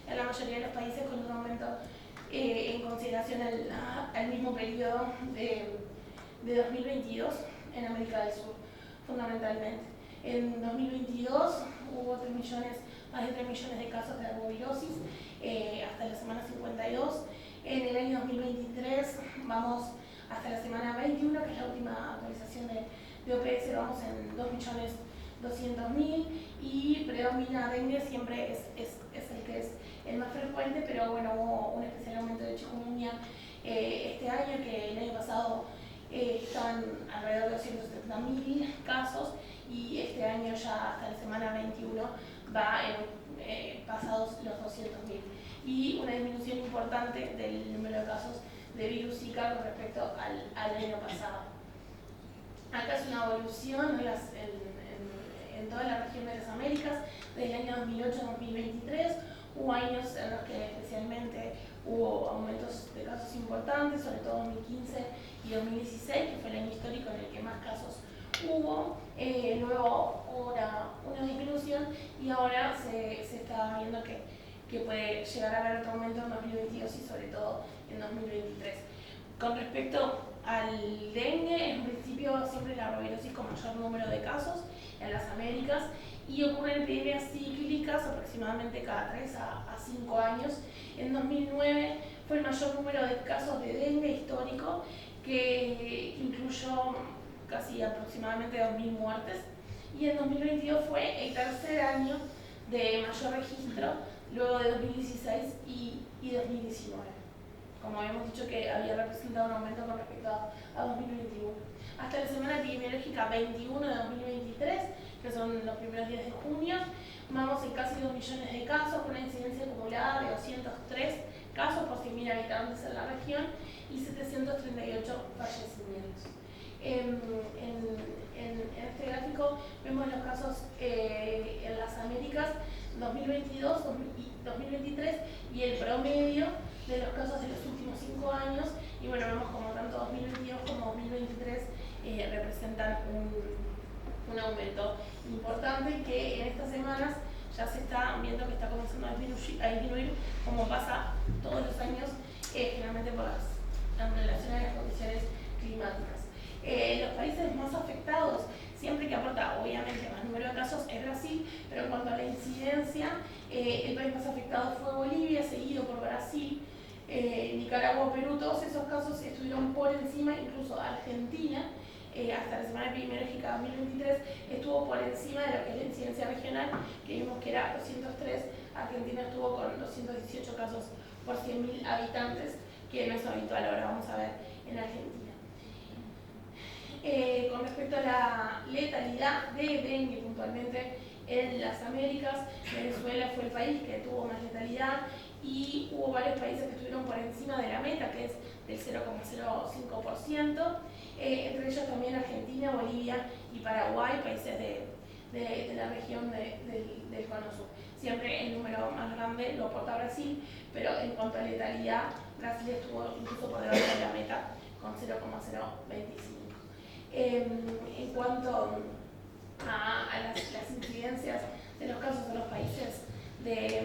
en la mayoría de los países con un aumento en consideración al mismo periodo de 2022 en América del Sur, fundamentalmente. En 2022 hubo más de 3 millones de casos de arbovirosis hasta la semana 52. En el año 2023 vamos hasta la semana 21, que es la última actualización de OPS, vamos en 2.200.000 y predomina dengue, siempre es el que es el más frecuente, pero bueno, hubo un especial aumento de chikungunya este año, que el año pasado estaban alrededor de 270.000 casos y este año ya hasta la semana 21 va pasados los 200.000 y una disminución importante del número de casos de virus Zika con respecto al año pasado. Acá es una evolución en toda la región de las Américas desde el año 2008 a 2023. Hubo años en los que especialmente hubo aumentos de casos importantes, sobre todo 2015 y 2016, que fue el año histórico en el que más casos hubo. Luego hubo una disminución y ahora se está viendo que puede llegar a haber otro aumento en 2022 y sobre todo en 2023. Con respecto al dengue, en principio siempre la arbovirosis con mayor número de casos en las Américas y ocurren epidemias cíclicas aproximadamente cada 3 a 5 años. En 2009 fue el mayor número de casos de dengue histórico, que incluyó casi aproximadamente 2.000 muertes, y en 2022 fue el tercer año de mayor registro, luego de 2016 y 2019. Como habíamos dicho que había representado un aumento con respecto a 2021. Hasta la semana epidemiológica 21 de 2023, que son los primeros días de junio, vamos en casi 2 millones de casos, con una incidencia acumulada de 203 casos por 100.000 habitantes en la región y 738 fallecimientos. En este gráfico vemos los casos en las Américas 2022 y 2023 y el promedio de los casos de los últimos 5 años, y bueno, vemos como tanto 2022 como 2023 representan un aumento importante que en estas semanas ya se está viendo que está comenzando a disminuir como pasa todos los años, generalmente en relación a las condiciones climáticas. Los países más afectados, siempre que aporta obviamente más número de casos, es Brasil, pero en cuanto a la incidencia, el país más afectado fue Bolivia, seguido por Brasil, Nicaragua, Perú. Todos esos casos estuvieron por encima, incluso Argentina, hasta la semana epidemiológica 2023, estuvo por encima de lo que es la incidencia regional, que vimos que era 203, Argentina estuvo con 218 casos por 100.000 habitantes, que no es habitual, ahora vamos a ver en Argentina. Con respecto a la letalidad de dengue puntualmente en las Américas, Venezuela fue el país que tuvo más letalidad y hubo varios países que estuvieron por encima de la meta, que es del 0,05%, entre ellos también Argentina, Bolivia y Paraguay, países de la región del Cono Sur. Siempre el número más grande lo aporta Brasil, pero en cuanto a letalidad, Brasil estuvo incluso por debajo de la meta con 0,025. En cuanto a las incidencias de los casos en los países de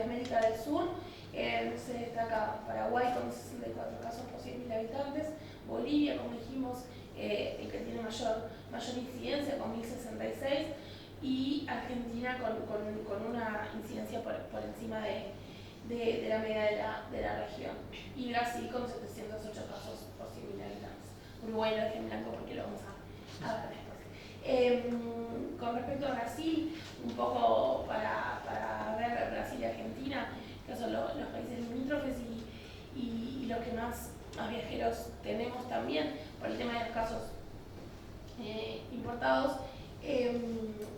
América del Sur, se destaca Paraguay con 64 casos por 100.000 habitantes, Bolivia, como dijimos, el que tiene mayor incidencia con 1.066, y Argentina con una incidencia por encima de la media de la región, y Brasil con 708 casos por 100.000 habitantes. Uruguay lo dejé en blanco porque lo vamos a ver después. Con respecto a Brasil, un poco para ver Brasil y Argentina, que son los países limítrofes y los que más viajeros tenemos también por el tema de los casos importados,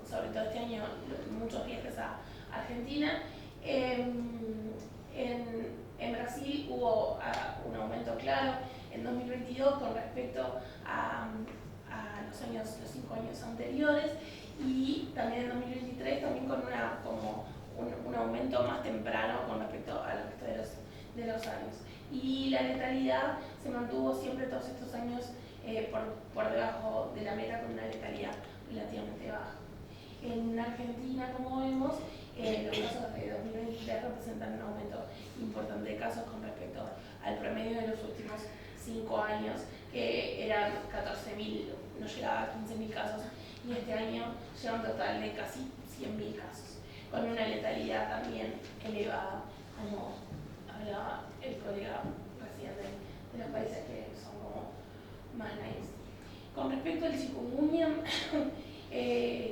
sobre todo este año muchos viajes a Argentina. En Brasil hubo un aumento claro en 2022 con respecto a los 5 años anteriores, y también en 2023 también con un aumento más temprano con respecto al resto de los años. Y la letalidad se mantuvo siempre todos estos años por debajo de la meta, con una letalidad relativamente baja. En Argentina, como vemos, los casos de 2023 representan un importante de casos con respecto al promedio de los últimos 5 años, que eran 14.000, no llegaba a 15.000 casos, y este año llega un total de casi 100.000 casos, con una letalidad también elevada, como hablaba el colega recién de los países que son como más nice. Con respecto al chikungunya,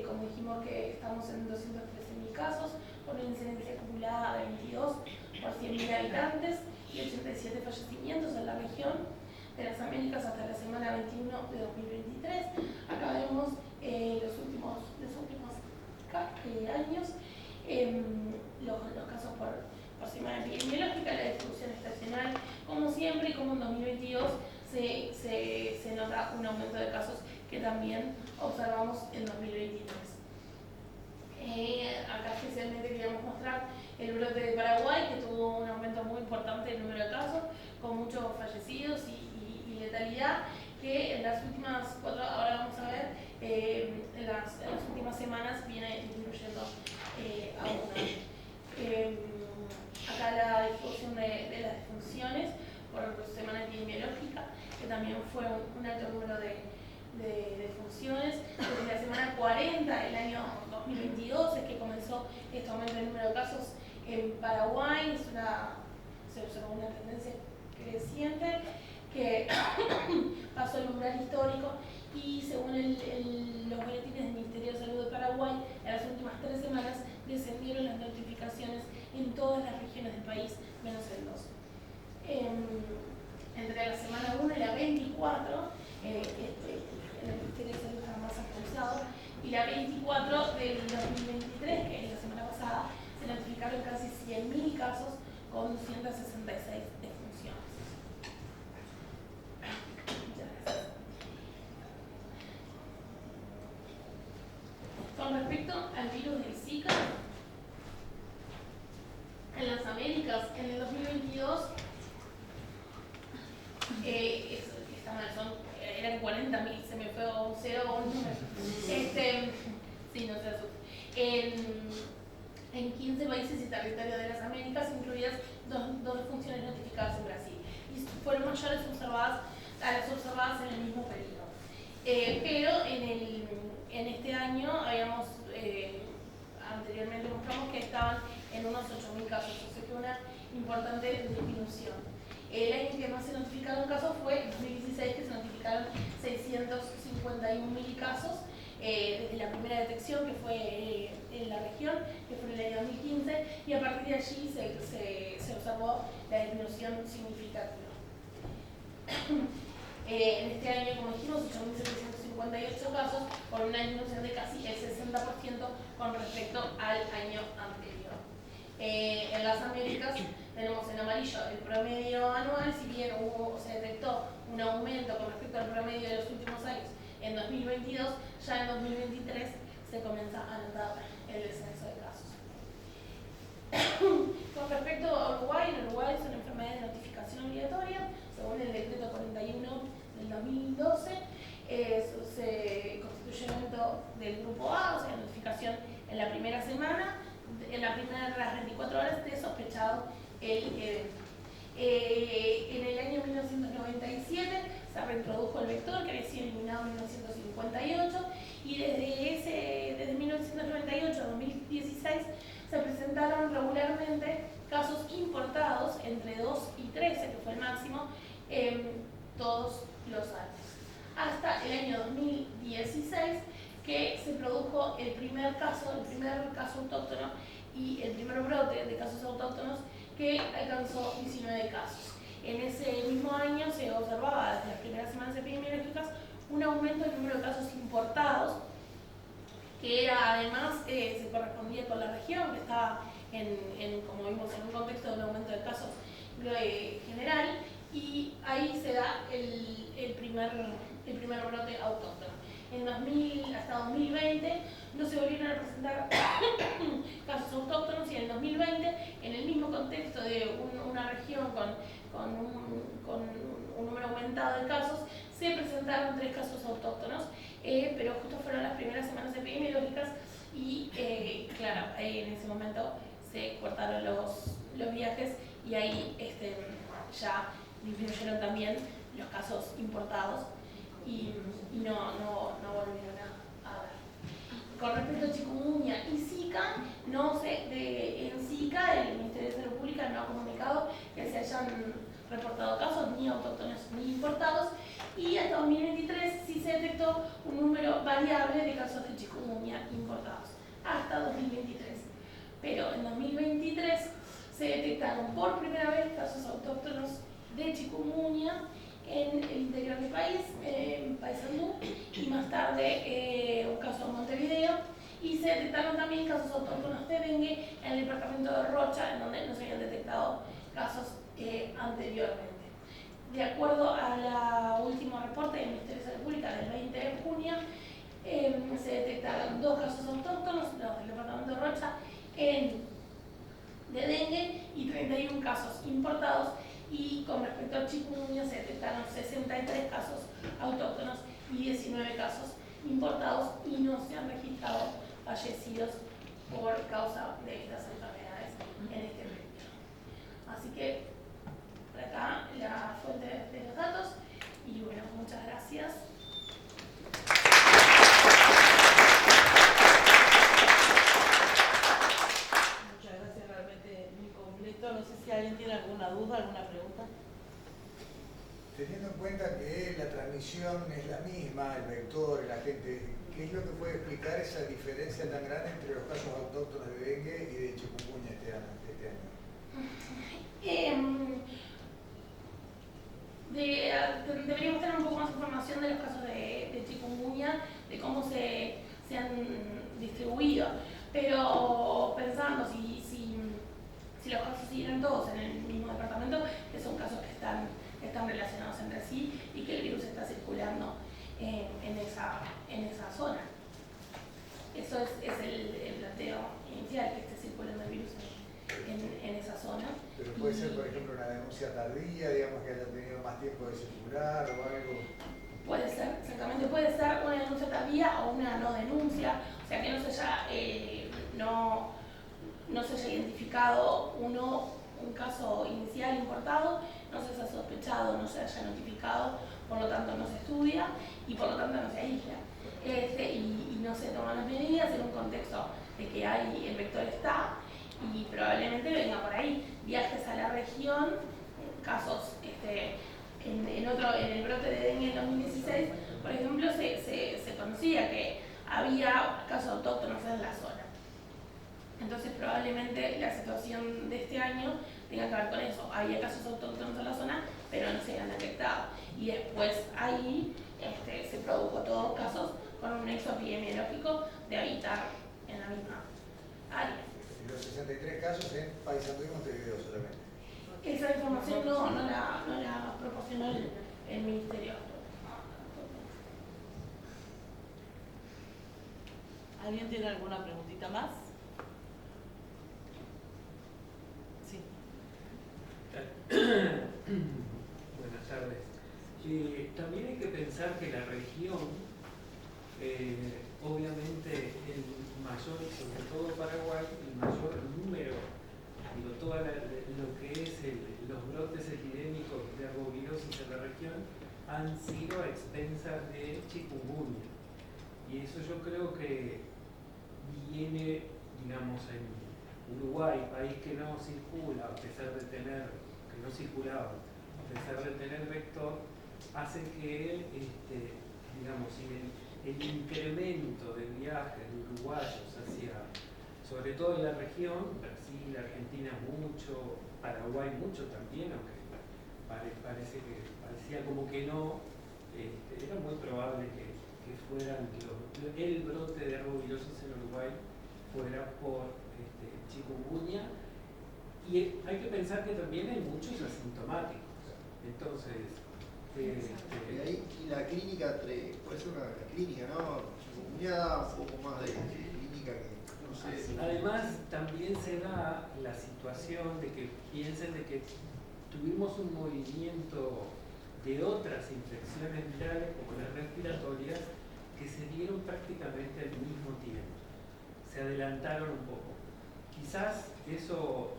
como dijimos que estamos en 213.000 casos, con una incidencia acumulada de 22 por 100.000 habitantes y 87 fallecimientos en la región de las Américas hasta la semana 21 de 2023. Acá vemos los últimos años, los casos por semana epidemiológica, la distribución estacional, como siempre, y como en 2022 se nota un aumento de casos que también observamos en 2023. Acá especialmente queríamos mostrar el brote de Paraguay, que tuvo un aumento muy importante del número de casos, con muchos fallecidos y letalidad, que en las últimas 4, ahora vamos a ver, en las últimas semanas viene disminuyendo aún. Acá la distribución de las defunciones por semana epidemiológica, que también fue un alto número de defunciones. Desde la semana 40 del año 2022 es que comenzó este aumento del número de casos en Paraguay. Se observó una tendencia creciente que pasó el umbral histórico, y según los boletines del Ministerio de Salud de Paraguay, en las últimas 3 semanas descendieron las notificaciones en todas las regiones del país, menos en 2. Entre la semana 1 y la 24, el Ministerio de Salud está más actualizado, y la 24 del 2023, que es la semana pasada, se notificaron casi 100.000 casos con 266 defunciones. Muchas gracias. Con respecto al virus del Zika, en las Américas, en el 2022, eran 40.000, se me fue un 0 o un número. Sí, no se asuste. En 15 países y territorios de las Américas, incluidas dos defunciones notificadas en Brasil, y fueron mayores a las observadas en el mismo periodo. Pero en este año anteriormente mostramos que estaban en unos 8.000 casos, o sea que una importante disminución. El año que más se notificaron casos fue en 2016, que se notificaron 651.000 casos, desde la primera detección, que fue en la región, que fue en el año 2015, y a partir de allí se observó la disminución significativa. En este año, como dijimos, 8.758 casos, con una disminución de casi el 60% con respecto al año anterior. En las Américas tenemos en amarillo el promedio anual. Si bien se detectó un aumento con respecto al promedio de los últimos años en 2022, ya en 2023 se comienza a notar el descenso de casos. Con respecto a Uruguay, en Uruguay es una enfermedad de notificación obligatoria, según el decreto 41 del 2012, se constituye un evento del grupo A, o sea, notificación en la primera semana, en las 24 horas de sospechado el evento. En el año 1997 se reintrodujo el vector, que había sido eliminado en 1958, y desde 1998 a 2016 se presentaron regularmente casos importados entre 2 y 13, que fue el máximo, todos los años. Hasta el año 2016, que se produjo el primer caso autóctono y el primer brote de casos autóctonos, que alcanzó 19 casos. En ese mismo año se observaba desde las primeras semanas epidemiológicas un aumento del número de casos importados, que era además, se correspondía con la región, que estaba, como vimos, en un contexto de un aumento de casos general, y ahí se da el primer brote autóctono. Hasta 2020 no se volvieron a presentar casos autóctonos, y en el 2020, en el mismo contexto de una región con un número aumentado de casos, se presentaron 3 casos autóctonos, pero justo fueron las primeras semanas epidemiológicas, y claro, en ese momento se cortaron los viajes y ahí ya disminuyeron también los casos importados y no volvieron a ver. Con respecto a chikungunya y Zika, en Zika el Ministerio de Salud Pública no ha comunicado que se hayan reportado casos ni autóctonos ni importados, y hasta 2023 sí se detectó un número variable de casos de chikungunya importados, hasta 2023. Pero en 2023 se detectaron por primera vez casos autóctonos de chikungunya en el interior del país, en Paysandú, y más tarde un caso en Montevideo, y se detectaron también casos autóctonos de dengue en el departamento de Rocha, en donde no se habían detectado casos anteriormente. De acuerdo al último reporte del Ministerio de Salud Pública del 20 de junio, se detectaron 2 casos autóctonos, los del departamento de Rocha, de dengue, y 31 casos importados, y con respecto al chikungunya se detectaron 63 casos autóctonos y 19 casos importados, y no se han registrado fallecidos por causa de estas enfermedades en este periodo. Así que por acá la fuente de los datos, y bueno, muchas gracias. Muchas gracias, realmente muy completo. No sé si alguien tiene alguna duda, alguna pregunta. Teniendo en cuenta que la transmisión es la misma, el vector, el agente, ¿qué es lo que puede explicar esa diferencia tan grande entre los casos autóctonos de dengue y de chikungunya este año? Deberíamos tener un poco más de información de los casos de chikungunya, de cómo se han distribuido, pero pensando si los casos siguieron todos en el mismo departamento, que son casos que están relacionados entre sí y que el virus está circulando en esa zona. Eso es el planteo inicial, que esté circulando el virus en esa zona. Pero puede ser, por ejemplo, una denuncia tardía, digamos, que haya tenido más tiempo de circular o algo. Puede ser, exactamente, puede ser una denuncia tardía o una no denuncia, o sea que no se haya identificado un caso inicial importado, no se haya sospechado, no se haya notificado, por lo tanto no se estudia y por lo tanto no se aísla. Y no se toman las medidas en un contexto de que el vector está, y probablemente venga por ahí viajes a la región, casos en el brote de dengue en 2016, por ejemplo, se conocía que había casos autóctonos en la zona. Entonces probablemente la situación de este año tenga que ver con eso. Había casos autóctonos en la zona, pero no se habían detectado. Y después ahí se produjo todos casos con un nexo epidemiológico de habitar en la misma área. Y los 63 casos en Paysandú y Montevideo solamente. Esa información no la proporcionó el Ministerio. ¿Alguien tiene alguna preguntita más? Sí. Buenas tardes. También hay que pensar que la región, obviamente el mayor, sobre todo Paraguay, el mayor número, todo lo que es los brotes epidémicos de arbovirosis en la región han sido a expensas de chikungunya. Y eso yo creo que viene, digamos, en Uruguay, país que no circula, a pesar de tener, que no circulaba, a pesar de tener vector, hace que, digamos, el incremento de viajes de uruguayos hacia, sobre todo en la región, Brasil, Argentina mucho, Paraguay mucho también, aunque parecía como que no, era muy probable que fueran, el brote de arbovirosis en Uruguay fuera por chikungunya, y hay que pensar que también hay muchos asintomáticos. Entonces, y la clínica, puede ser una clínica, ¿no? Chikungunya, un poco más de clínica que no sé. Además, también se da la situación de que piensen de que tuvimos un movimiento de otras infecciones virales, como las respiratorias, que se dieron prácticamente al mismo tiempo. Se adelantaron un poco. quizás eso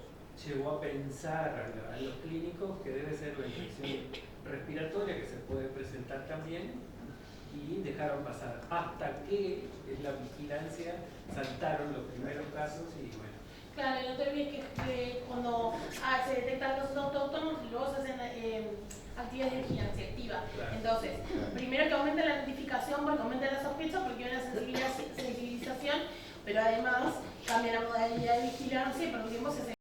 llevó a pensar a los clínicos que debe ser una infección respiratoria que se puede presentar también, y dejaron pasar hasta que en la vigilancia saltaron los primeros casos y bueno. Claro, no te olvides que cuando se detectan casos autóctonos, luego se hacen actividades de vigilancia activa. Claro. Entonces, primero que aumente la notificación porque aumenta la sospecha, porque hay una sensibilización, pero además cambia la modalidad de vigilancia y por un tiempo se hace